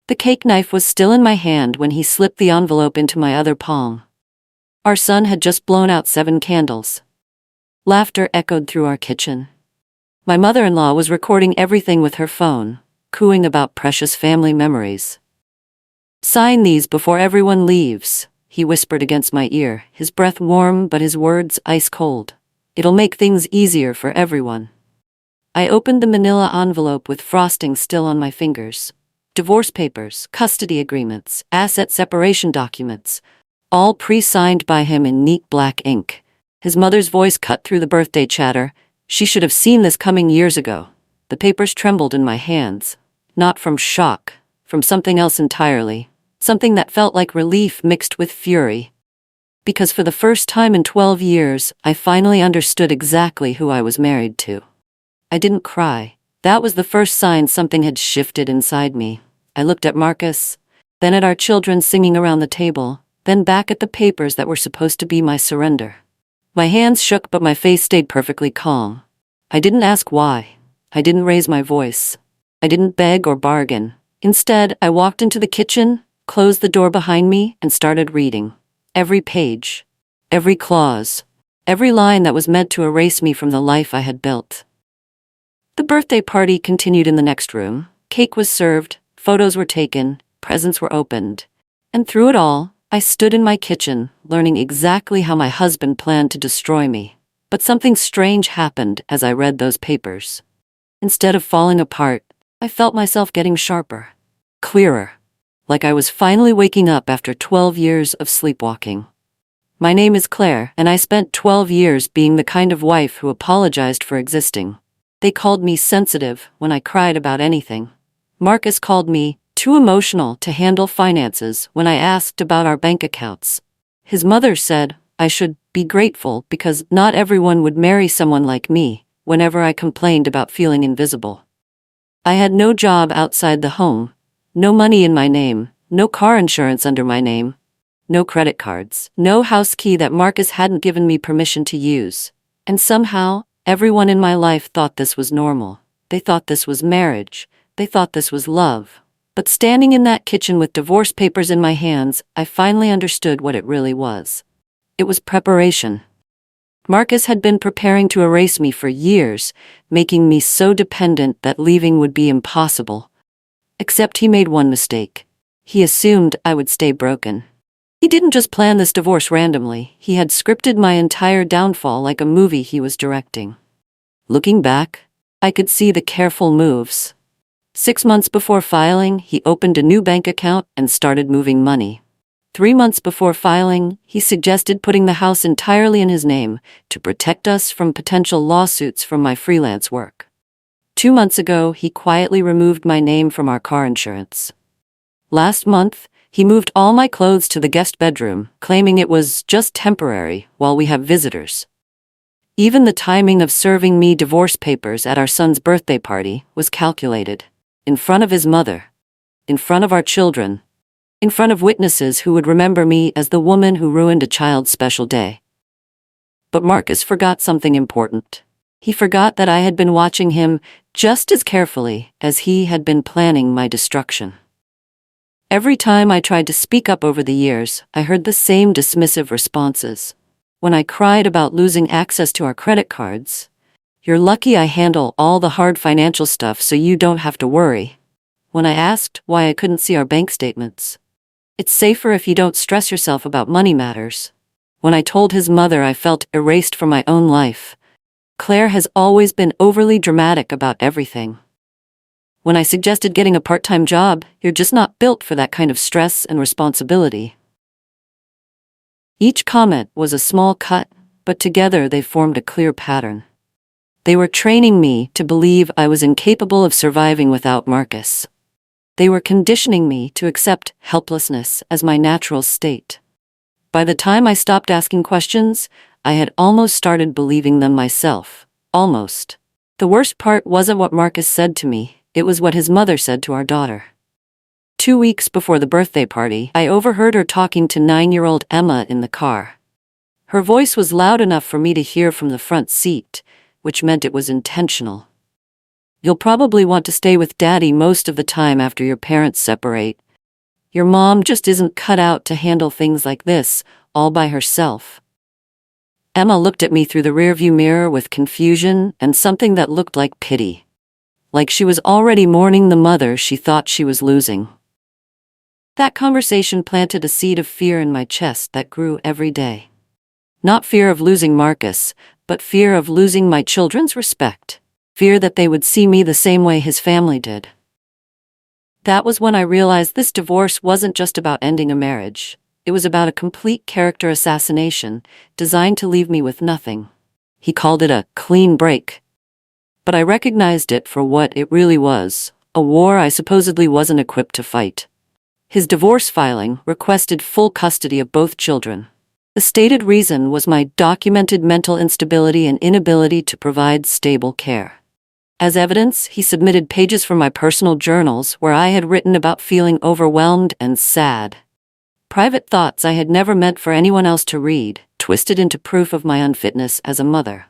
The cake knife was still in my hand when he slipped the envelope into my other palm. Our son had just blown out 7 candles. Laughter echoed through our kitchen. My mother-in-law was recording everything with her phone, cooing about precious family memories. "Sign these before everyone leaves," he whispered against my ear, his breath warm but his words ice cold. "It'll make things easier for everyone." I opened the manila envelope with frosting still on my fingers. Divorce papers, custody agreements, asset separation documents, all pre-signed by him in neat black ink. His mother's voice cut through the birthday chatter. She should have seen this coming years ago. The papers trembled in my hands. Not from shock, from something else entirely. Something that felt like relief mixed with fury. Because for the first time in 12 years, I finally understood exactly who I was married to. I didn't cry. That was the first sign something had shifted inside me. I looked at Marcus, then at our children singing around the table, then back at the papers that were supposed to be my surrender. My hands shook but my face stayed perfectly calm. I didn't ask why. I didn't raise my voice. I didn't beg or bargain. Instead, I walked into the kitchen, closed the door behind me, and started reading. Every page, every clause, every line that was meant to erase me from the life I had built. The birthday party continued in the next room. Cake was served, photos were taken, presents were opened. And through it all, I stood in my kitchen, learning exactly how my husband planned to destroy me. But something strange happened as I read those papers. Instead of falling apart, I felt myself getting sharper, clearer, like I was finally waking up after 12 years of sleepwalking. My name is Claire, and I spent 12 years being the kind of wife who apologized for existing. They called me sensitive when I cried about anything. Marcus called me too emotional to handle finances when I asked about our bank accounts. His mother said I should be grateful because not everyone would marry someone like me whenever I complained about feeling invisible. I had no job outside the home, no money in my name, no car insurance under my name, no credit cards, no house key that Marcus hadn't given me permission to use. And somehow, everyone in my life thought this was normal. They thought this was marriage. They thought this was love. But standing in that kitchen with divorce papers in my hands, I finally understood what it really was. It was preparation. Marcus had been preparing to erase me for years, making me so dependent that leaving would be impossible. Except he made one mistake. He assumed I would stay broken. He didn't just plan this divorce randomly, he had scripted my entire downfall like a movie he was directing. Looking back, I could see the careful moves. 6 months before filing, he opened a new bank account and started moving money. 3 months before filing, he suggested putting the house entirely in his name to protect us from potential lawsuits from my freelance work. 2 months ago, he quietly removed my name from our car insurance. Last month, he moved all my clothes to the guest bedroom, claiming it was just temporary while we have visitors. Even the timing of serving me divorce papers at our son's birthday party was calculated. In front of his mother, in front of our children, in front of witnesses who would remember me as the woman who ruined a child's special day. But Marcus forgot something important. He forgot that I had been watching him just as carefully as he had been planning my destruction. Every time I tried to speak up over the years, I heard the same dismissive responses. When I cried about losing access to our credit cards, "You're lucky I handle all the hard financial stuff so you don't have to worry." When I asked why I couldn't see our bank statements, "It's safer if you don't stress yourself about money matters." When I told his mother I felt erased from my own life, Claire has always been overly dramatic about everything. When I suggested getting a part-time job, "You're just not built for that kind of stress and responsibility." Each comment was a small cut, but together they formed a clear pattern. They were training me to believe I was incapable of surviving without Marcus. They were conditioning me to accept helplessness as my natural state. By the time I stopped asking questions, I had almost started believing them myself. Almost. The worst part wasn't what Marcus said to me, it was what his mother said to our daughter. 2 weeks before the birthday party, I overheard her talking to 9-year-old Emma in the car. Her voice was loud enough for me to hear from the front seat, which meant it was intentional. You'll probably want to stay with Daddy most of the time after your parents separate. Your mom just isn't cut out to handle things like this, all by herself." Emma looked at me through the rearview mirror with confusion and something that looked like pity. Like she was already mourning the mother she thought she was losing. That conversation planted a seed of fear in my chest that grew every day. Not fear of losing Marcus, but fear of losing my children's respect. Fear that they would see me the same way his family did. That was when I realized this divorce wasn't just about ending a marriage. It was about a complete character assassination, designed to leave me with nothing. He called it a clean break. But I recognized it for what it really was, a war I supposedly wasn't equipped to fight. His divorce filing requested full custody of both children. The stated reason was my documented mental instability and inability to provide stable care. As evidence, he submitted pages from my personal journals where I had written about feeling overwhelmed and sad. Private thoughts I had never meant for anyone else to read, twisted into proof of my unfitness as a mother.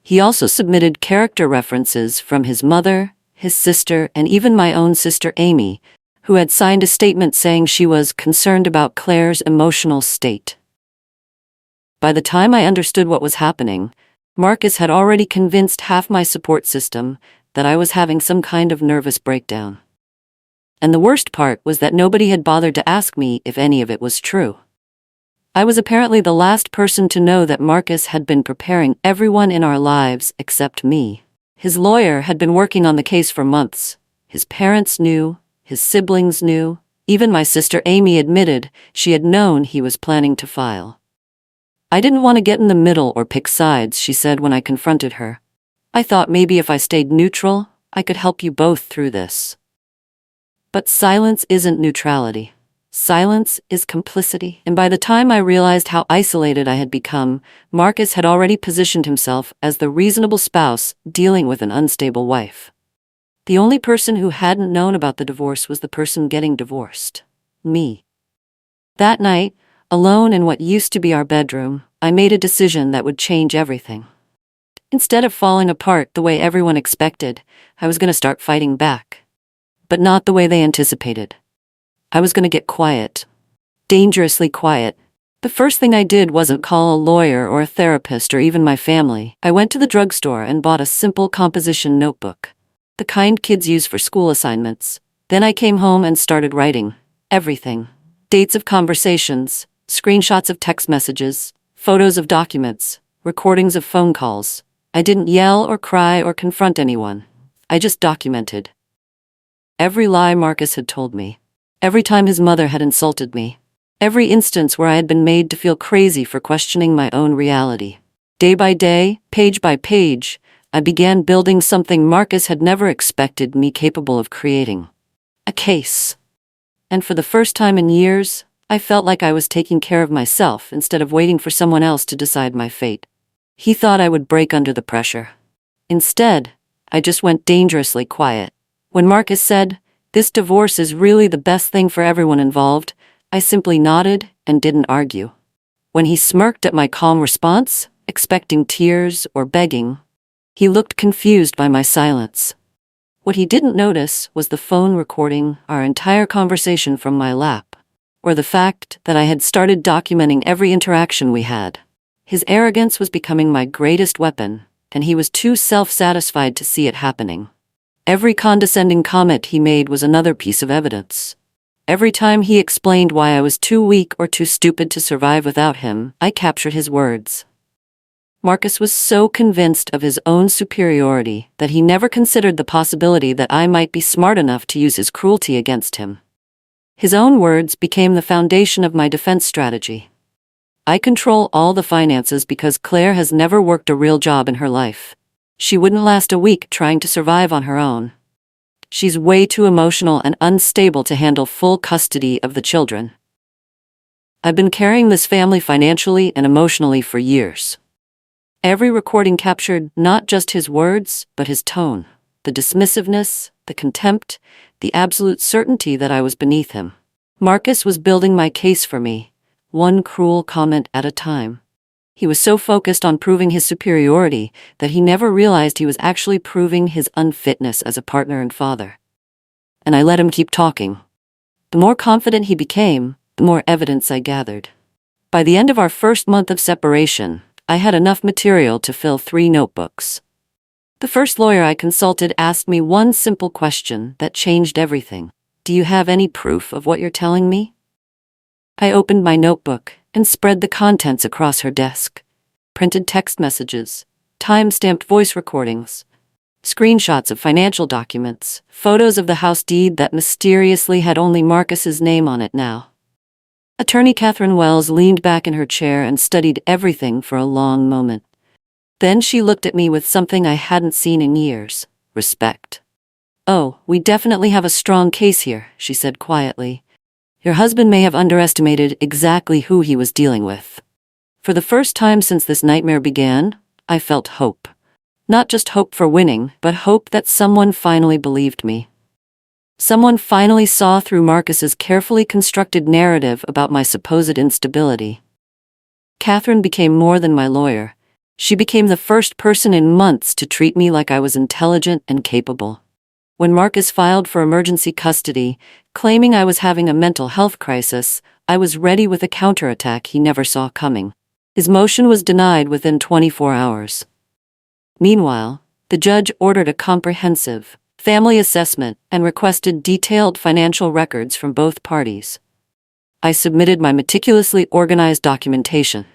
He also submitted character references from his mother, his sister, and even my own sister Amy, who had signed a statement saying she was concerned about Claire's emotional state. By the time I understood what was happening, Marcus had already convinced half my support system that I was having some kind of nervous breakdown. And the worst part was that nobody had bothered to ask me if any of it was true. I was apparently the last person to know that Marcus had been preparing everyone in our lives except me. His lawyer had been working on the case for months. His parents knew. His siblings knew. Even my sister Amy admitted she had known he was planning to file. "I didn't want to get in the middle or pick sides," she said when I confronted her. "I thought maybe if I stayed neutral, I could help you both through this." But silence isn't neutrality. Silence is complicity. And by the time I realized how isolated I had become, Marcus had already positioned himself as the reasonable spouse dealing with an unstable wife. The only person who hadn't known about the divorce was the person getting divorced. Me. That night, alone in what used to be our bedroom, I made a decision that would change everything. Instead of falling apart the way everyone expected, I was going to start fighting back. But not the way they anticipated. I was going to get quiet. Dangerously quiet. The first thing I did wasn't call a lawyer or a therapist or even my family. I went to the drugstore and bought a simple composition notebook. The kind kids use for school assignments. Then I came home and started writing. Everything. Dates of conversations, screenshots of text messages, photos of documents, recordings of phone calls. I didn't yell or cry or confront anyone. I just documented. Every lie Marcus had told me. Every time his mother had insulted me. Every instance where I had been made to feel crazy for questioning my own reality. Day by day, page by page, I began building something Marcus had never expected me capable of creating. A case. And for the first time in years, I felt like I was taking care of myself instead of waiting for someone else to decide my fate. He thought I would break under the pressure. Instead, I just went dangerously quiet. When Marcus said, "This divorce is really the best thing for everyone involved," I simply nodded and didn't argue. When he smirked at my calm response, expecting tears or begging, he looked confused by my silence. What he didn't notice was the phone recording our entire conversation from my lap, or the fact that I had started documenting every interaction we had. His arrogance was becoming my greatest weapon, and he was too self-satisfied to see it happening. Every condescending comment he made was another piece of evidence. Every time he explained why I was too weak or too stupid to survive without him, I captured his words. Marcus was so convinced of his own superiority that he never considered the possibility that I might be smart enough to use his cruelty against him. His own words became the foundation of my defense strategy. "I control all the finances because Claire has never worked a real job in her life. She wouldn't last a week trying to survive on her own. She's way too emotional and unstable to handle full custody of the children. I've been carrying this family financially and emotionally for years." Every recording captured not just his words, but his tone, the dismissiveness, the contempt, the absolute certainty that I was beneath him. Marcus was building my case for me, one cruel comment at a time. He was so focused on proving his superiority that he never realized he was actually proving his unfitness as a partner and father. And I let him keep talking. The more confident he became, the more evidence I gathered. By the end of our first month of separation, I had enough material to fill 3 notebooks. The first lawyer I consulted asked me one simple question that changed everything. Do you have any proof of what you're telling me? I opened my notebook and spread the contents across her desk. Printed text messages, time-stamped voice recordings, screenshots of financial documents, photos of the house deed that mysteriously had only Marcus's name on it now. Attorney Catherine Wells leaned back in her chair and studied everything for a long moment. Then she looked at me with something I hadn't seen in years: respect. "Oh, we definitely have a strong case here," she said quietly. "Your husband may have underestimated exactly who he was dealing with." For the first time since this nightmare began, I felt hope. Not just hope for winning, but hope that someone finally believed me. Someone finally saw through Marcus's carefully constructed narrative about my supposed instability. Catherine became more than my lawyer. She became the first person in months to treat me like I was intelligent and capable. When Marcus filed for emergency custody, claiming I was having a mental health crisis, I was ready with a counterattack he never saw coming. His motion was denied within 24 hours. Meanwhile, the judge ordered a comprehensive family assessment and requested detailed financial records from both parties. I submitted my meticulously organized documentation.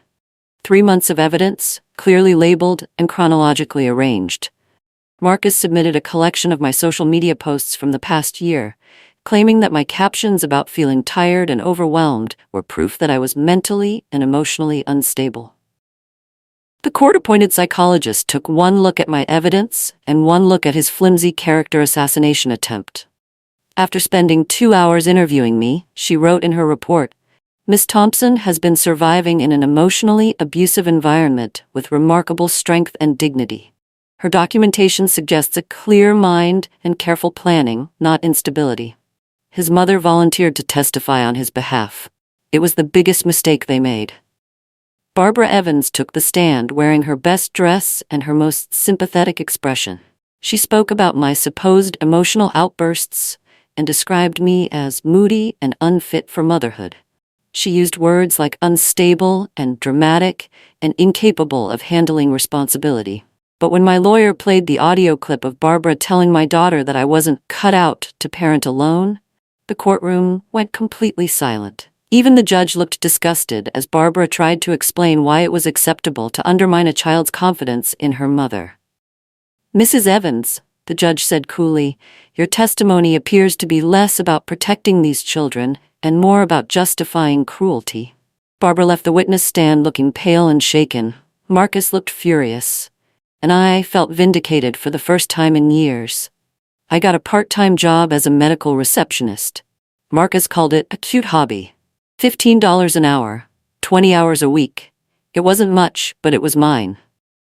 3 months of evidence, clearly labeled and chronologically arranged. Marcus submitted a collection of my social media posts from the past year, claiming that my captions about feeling tired and overwhelmed were proof that I was mentally and emotionally unstable. The court-appointed psychologist took one look at my evidence and one look at his flimsy character assassination attempt. After spending 2 hours interviewing me, she wrote in her report, "Ms. Thompson has been surviving in an emotionally abusive environment with remarkable strength and dignity. Her documentation suggests a clear mind and careful planning, not instability." His mother volunteered to testify on his behalf. It was the biggest mistake they made. Barbara Evans took the stand wearing her best dress and her most sympathetic expression. She spoke about my supposed emotional outbursts and described me as moody and unfit for motherhood. She used words like unstable and dramatic and incapable of handling responsibility. But when my lawyer played the audio clip of Barbara telling my daughter that I wasn't cut out to parent alone, the courtroom went completely silent. Even the judge looked disgusted as Barbara tried to explain why it was acceptable to undermine a child's confidence in her mother. "Mrs. Evans," the judge said coolly, "your testimony appears to be less about protecting these children and more about justifying cruelty." Barbara left the witness stand looking pale and shaken. Marcus looked furious, and I felt vindicated for the first time in years. I got a part-time job as a medical receptionist. Marcus called it a cute hobby. $15 an hour, 20 hours a week. It wasn't much, but it was mine.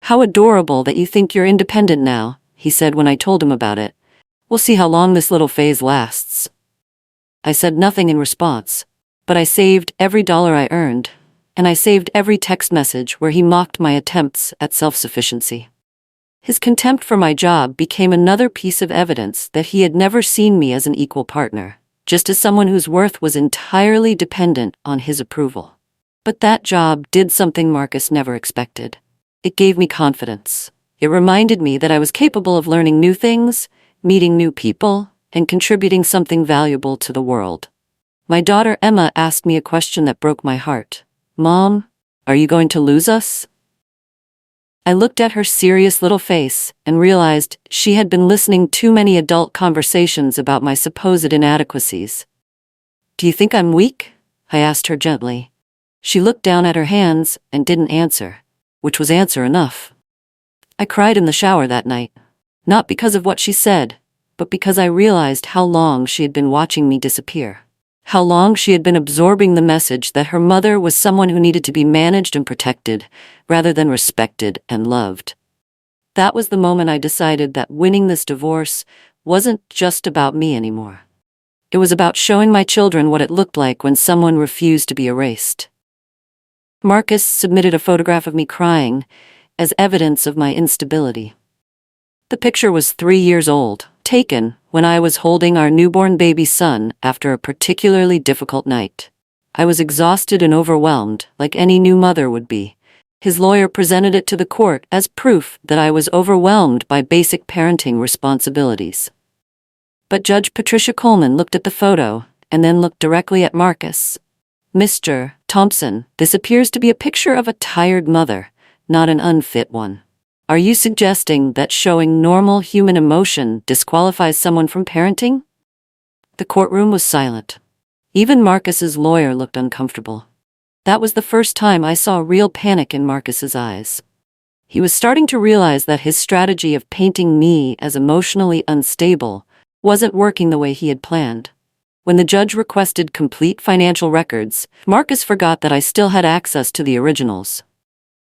"How adorable that you think you're independent now," he said when I told him about it. "We'll see how long this little phase lasts." I said nothing in response, but I saved every dollar I earned, and I saved every text message where he mocked my attempts at self-sufficiency. His contempt for my job became another piece of evidence that he had never seen me as an equal partner, just as someone whose worth was entirely dependent on his approval. But that job did something Marcus never expected. It gave me confidence. It reminded me that I was capable of learning new things, meeting new people, and contributing something valuable to the world. My daughter Emma asked me a question that broke my heart. "Mom, are you going to lose us?" I looked at her serious little face and realized she had been listening too many adult conversations about my supposed inadequacies. "Do you think I'm weak?" I asked her gently. She looked down at her hands and didn't answer, which was answer enough. I cried in the shower that night, not because of what she said, but because I realized how long she had been watching me disappear. How long she had been absorbing the message that her mother was someone who needed to be managed and protected, rather than respected and loved. That was the moment I decided that winning this divorce wasn't just about me anymore. It was about showing my children what it looked like when someone refused to be erased. Marcus submitted a photograph of me crying as evidence of my instability. The picture was 3 years old, taken when I was holding our newborn baby son after a particularly difficult night. I was exhausted and overwhelmed, like any new mother would be. His lawyer presented it to the court as proof that I was overwhelmed by basic parenting responsibilities. But Judge Patricia Coleman looked at the photo and then looked directly at Marcus. "Mr. Thompson, this appears to be a picture of a tired mother, not an unfit one. Are you suggesting that showing normal human emotion disqualifies someone from parenting?" The courtroom was silent. Even Marcus's lawyer looked uncomfortable. That was the first time I saw real panic in Marcus's eyes. He was starting to realize that his strategy of painting me as emotionally unstable wasn't working the way he had planned. When the judge requested complete financial records, Marcus forgot that I still had access to the originals.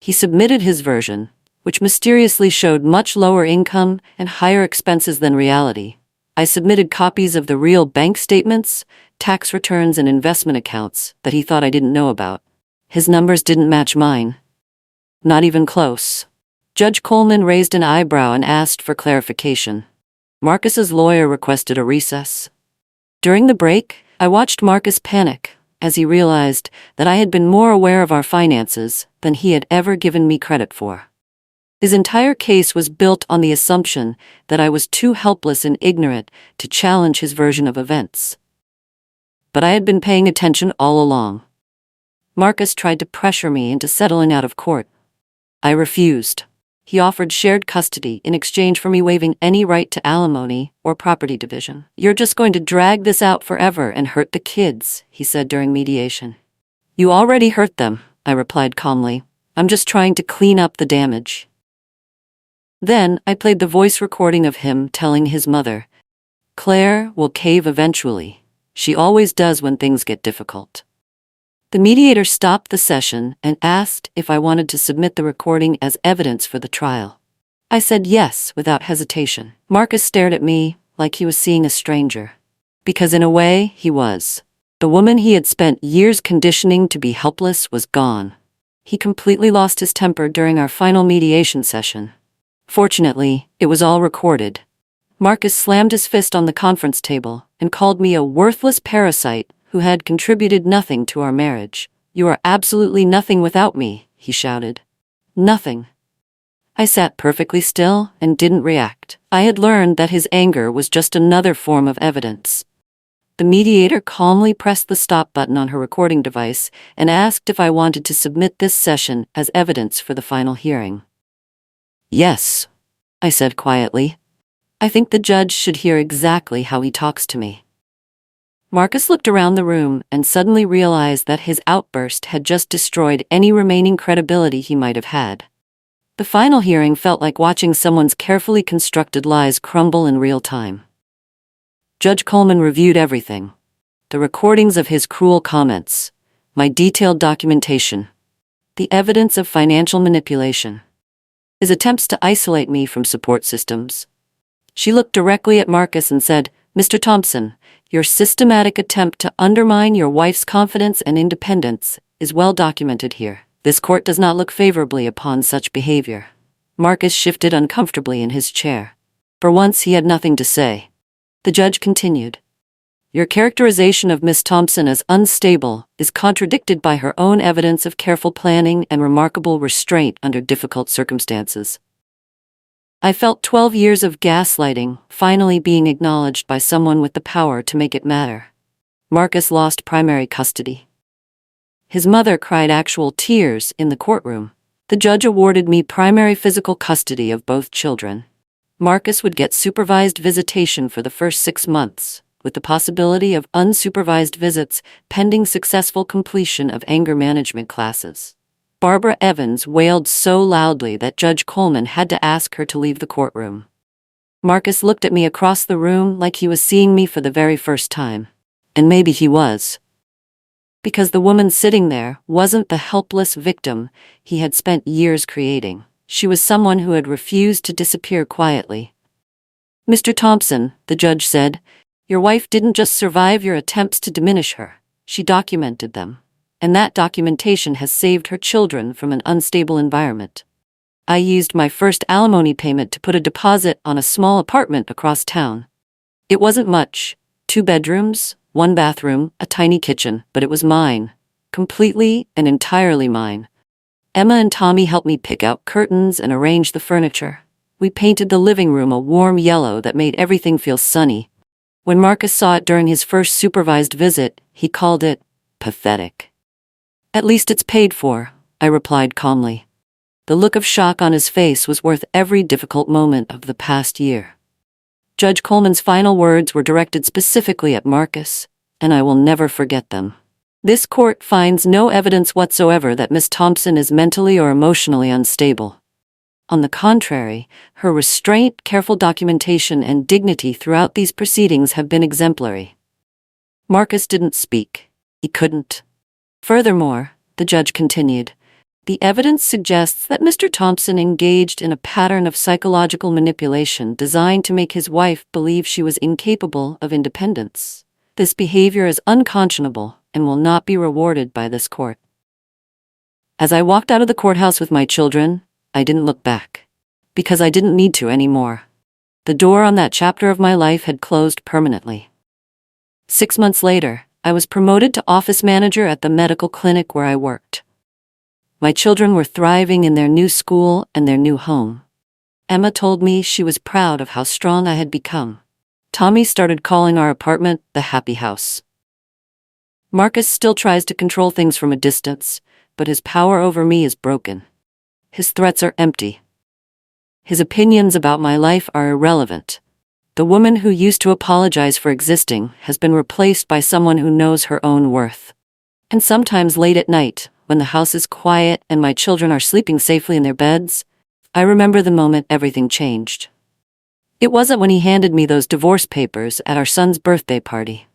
He submitted his version, which mysteriously showed much lower income and higher expenses than reality. I submitted copies of the real bank statements, tax returns, and investment accounts that he thought I didn't know about. His numbers didn't match mine. Not even close. Judge Coleman raised an eyebrow and asked for clarification. Marcus's lawyer requested a recess. During the break, I watched Marcus panic as he realized that I had been more aware of our finances than he had ever given me credit for. His entire case was built on the assumption that I was too helpless and ignorant to challenge his version of events. But I had been paying attention all along. Marcus tried to pressure me into settling out of court. I refused. He offered shared custody in exchange for me waiving any right to alimony or property division. "You're just going to drag this out forever and hurt the kids," he said during mediation. "You already hurt them," I replied calmly. "I'm just trying to clean up the damage." Then I played the voice recording of him telling his mother, "Claire will cave eventually. She always does when things get difficult." The mediator stopped the session and asked if I wanted to submit the recording as evidence for the trial. I said yes without hesitation. Marcus stared at me like he was seeing a stranger. Because in a way, he was. The woman he had spent years conditioning to be helpless was gone. He completely lost his temper during our final mediation session. Fortunately, it was all recorded. Marcus slammed his fist on the conference table and called me a worthless parasite who had contributed nothing to our marriage. "You are absolutely nothing without me," he shouted. Nothing. I sat perfectly still and didn't react. I had learned that his anger was just another form of evidence. The mediator calmly pressed the stop button on her recording device and asked if I wanted to submit this session as evidence for the final hearing. "Yes," I said quietly. "I think the judge should hear exactly how he talks to me." Marcus looked around the room and suddenly realized that his outburst had just destroyed any remaining credibility he might have had. The final hearing felt like watching someone's carefully constructed lies crumble in real time. Judge Coleman reviewed everything. The recordings of his cruel comments, my detailed documentation, the evidence of financial manipulation, his attempts to isolate me from support systems. She looked directly at Marcus and said, "Mr. Thompson, your systematic attempt to undermine your wife's confidence and independence is well documented here. This court does not look favorably upon such behavior." Marcus shifted uncomfortably in his chair. For once he had nothing to say. The judge continued, "Your characterization of Miss Thompson as unstable is contradicted by her own evidence of careful planning and remarkable restraint under difficult circumstances." I felt 12 years of gaslighting finally being acknowledged by someone with the power to make it matter. Marcus lost primary custody. His mother cried actual tears in the courtroom. The judge awarded me primary physical custody of both children. Marcus would get supervised visitation for the first 6 months, with the possibility of unsupervised visits pending successful completion of anger management classes. Barbara Evans wailed so loudly that Judge Coleman had to ask her to leave the courtroom. Marcus looked at me across the room like he was seeing me for the very first time. And maybe he was. Because the woman sitting there wasn't the helpless victim he had spent years creating. She was someone who had refused to disappear quietly. "Mr. Thompson," the judge said, "your wife didn't just survive your attempts to diminish her. She documented them. and that documentation has saved her children from an unstable environment. I used my first alimony payment to put a deposit on a small apartment across town. It wasn't much, 2 bedrooms, 1 bathroom, a tiny kitchen, but it was mine. Completely and entirely mine. Emma and Tommy helped me pick out curtains and arrange the furniture. We painted the living room a warm yellow that made everything feel sunny. When Marcus saw it during his first supervised visit, he called it pathetic. "At least it's paid for," I replied calmly. The look of shock on his face was worth every difficult moment of the past year. Judge Coleman's final words were directed specifically at Marcus, and I will never forget them. "This court finds no evidence whatsoever that Miss Thompson is mentally or emotionally unstable. On the contrary, her restraint, careful documentation, and dignity throughout these proceedings have been exemplary." Marcus didn't speak. He couldn't. Furthermore, the judge continued, "The evidence suggests that Mr. Thompson engaged in a pattern of psychological manipulation designed to make his wife believe she was incapable of independence. This behavior is unconscionable and will not be rewarded by this court." As I walked out of the courthouse with my children, I didn't look back. Because I didn't need to anymore. The door on that chapter of my life had closed permanently. 6 months later, I was promoted to office manager at the medical clinic where I worked. My children were thriving in their new school and their new home. Emma told me she was proud of how strong I had become. Tommy started calling our apartment the happy house. Marcus still tries to control things from a distance, but his power over me is broken. His threats are empty. His opinions about my life are irrelevant. The woman who used to apologize for existing has been replaced by someone who knows her own worth. And sometimes late at night, when the house is quiet and my children are sleeping safely in their beds, I remember the moment everything changed. It wasn't when he handed me those divorce papers at our son's birthday party.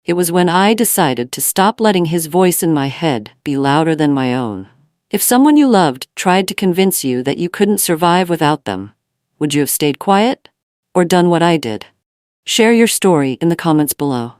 It was when I decided to stop letting his voice in my head be louder than my own. If someone you loved tried to convince you that you couldn't survive without them, would you have stayed quiet? Or done what I did? Share your story in the comments below.